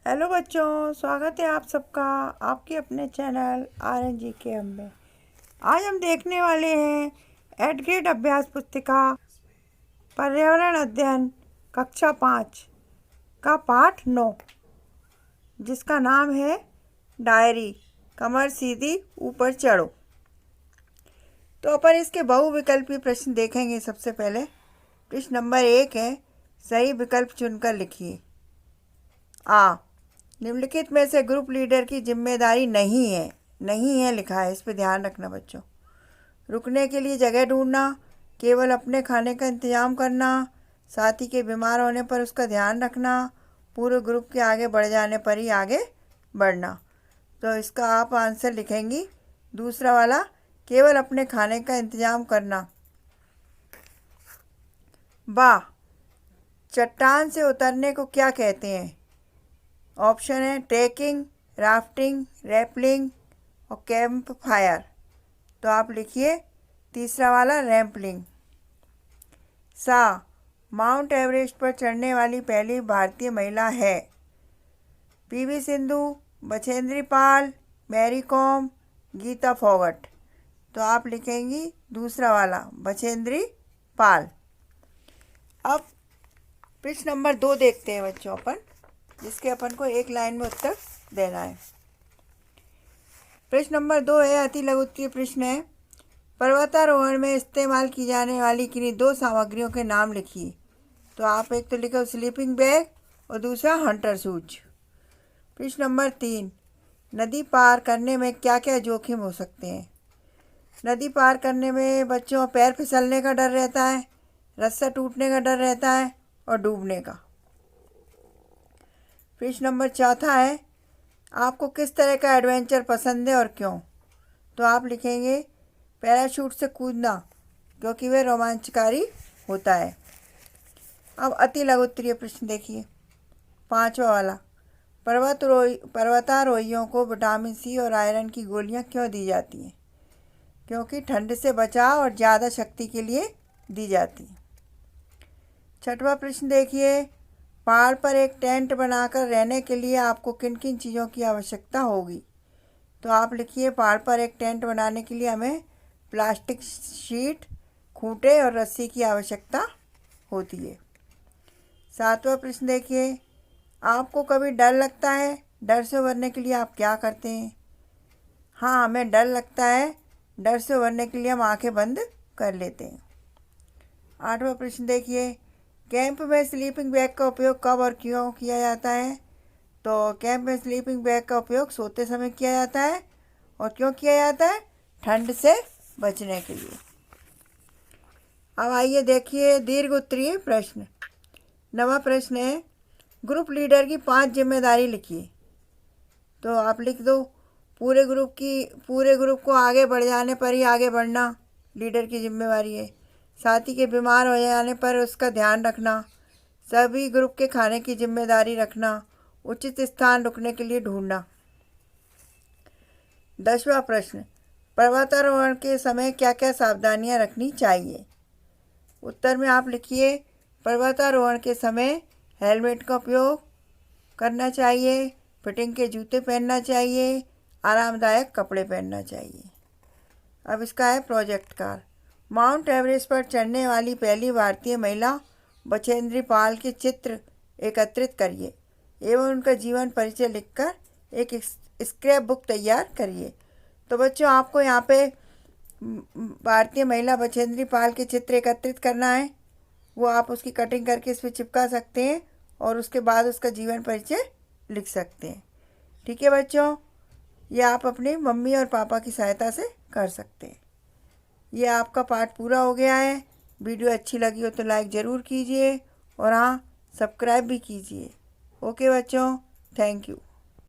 Hello बच्चों, स्वागत है आप सबका आपके अपने चैनल RNG के हम में। आज हम देखने वाले हैं 8th ग्रेड अभ्यास पुस्तिका पर्यावरण अध्ययन कक्षा 5 का पाठ 9, जिसका नाम है डायरी कमर सीधी ऊपर चढ़ो। तो अपन इसके बहुविकल्पी प्रश्न देखेंगे। सबसे पहले प्रश्न नंबर 1 है, सही विकल्प चुनकर लिखिए। निम्नलिखित में से ग्रुप लीडर की जिम्मेदारी नहीं है लिखा है, इस पे ध्यान रखना बच्चों। रुकने के लिए जगह ढूंढना, केवल अपने खाने का इंतजाम करना, साथी के बीमार होने पर उसका ध्यान रखना, पूरे ग्रुप के आगे बढ़ जाने पर ही आगे बढ़ना। तो इसका आप आंसर लिखेंगी दूसरा वाला, केवल अपने खाने का इंतजाम करना। चट्टान से उतरने को क्या कहते हैं? ऑप्शन है ट्रैकिंग, राफ्टिंग, रैपलिंग और कैंप फायर। तो आप लिखिए तीसरा वाला रैपलिंग। माउंट एवरेस्ट पर चढ़ने वाली पहली भारतीय महिला है? PV Sindhu, Bachendri Pal, Mary com, Gita Phogat. तो आप लिखेंगी दूसरा वाला बछेंद्री पाल। अब प्रश्न नंबर 2 देखते हैं बच्चों अपन, जिसके अपन को एक लाइन में उत्तर देना है। प्रश्न नंबर 2 है, अति लघुत्तरीय प्रश्न है। पर्वतारोहण में इस्तेमाल की जाने वाली किन्हीं 2 सामग्रियों के नाम लिखिए। तो आप एक तो लिखो स्लीपिंग बैग और दूसरा हंटर शूज। प्रश्न नंबर 3, नदी पार करने में क्या क्या जोखिम हो सकते हैं? नदी पार करने में बच्चों पैर फिसलने का डर रहता है, रस्सा टूटने का डर रहता है और डूबने का। प्रश्न नंबर 4 है, आपको किस तरह का एडवेंचर पसंद है और क्यों? तो आप लिखेंगे पैराशूट से कूदना, क्योंकि वह रोमांचकारी होता है। अब अति लघुत्तरीय प्रश्न देखिए 5वां वाला, पर्वतारोहियों को विटामिन C और आयरन की गोलियां क्यों दी जाती हैं? क्योंकि ठंड से बचाव और ज़्यादा शक्ति के लिए दी जाती है। 6वां प्रश्न देखिए, पहाड़ पर एक टेंट बनाकर रहने के लिए आपको किन किन चीज़ों की आवश्यकता होगी? तो आप लिखिए पहाड़ पर एक टेंट बनाने के लिए हमें प्लास्टिक शीट, खूंटे और रस्सी की आवश्यकता होती है। 7वां प्रश्न देखिए, आपको कभी डर लगता है? डर से उबरने के लिए आप क्या करते हैं? हाँ, हमें डर लगता है। डर से उबरने के लिए हम आंखें बंद कर लेते हैं। 8वां प्रश्न देखिए, कैंप में स्लीपिंग बैग का उपयोग कब और क्यों किया जाता है? तो कैंप में स्लीपिंग बैग का उपयोग सोते समय किया जाता है। और क्यों किया जाता है? ठंड से बचने के लिए। अब आइए देखिए दीर्घ उत्तरीय प्रश्न। 9वां प्रश्न है, ग्रुप लीडर की 5 जिम्मेदारी लिखिए। तो आप लिख दो पूरे ग्रुप को आगे बढ़ जाने पर ही आगे बढ़ना लीडर की जिम्मेवारी है। साथी के बीमार हो जाने पर उसका ध्यान रखना, सभी ग्रुप के खाने की जिम्मेदारी रखना, उचित स्थान रुकने के लिए ढूंढना। 10वां प्रश्न, पर्वतारोहण के समय क्या क्या सावधानियां रखनी चाहिए? उत्तर में आप लिखिए पर्वतारोहण के समय हेलमेट का उपयोग करना चाहिए, फिटिंग के जूते पहनना चाहिए, आरामदायक कपड़े पहनना चाहिए। अब इसका है प्रोजेक्ट कार्य। माउंट एवरेस्ट पर चढ़ने वाली पहली भारतीय महिला बछेंद्री पाल के चित्र एकत्रित करिए एवं उनका जीवन परिचय लिखकर एक स्क्रैप बुक तैयार करिए। तो बच्चों, आपको यहाँ पे भारतीय महिला बछेंद्री पाल के चित्र एकत्रित करना है। वो आप उसकी कटिंग करके इस पर चिपका सकते हैं और उसके बाद उसका जीवन परिचय लिख सकते हैं। ठीक है बच्चों, ये आप अपनी मम्मी और पापा की सहायता से कर सकते हैं। ये आपका पाठ पूरा हो गया है। वीडियो अच्छी लगी हो तो लाइक ज़रूर कीजिए और हाँ, सब्सक्राइब भी कीजिए। ओके बच्चों, थैंक यू।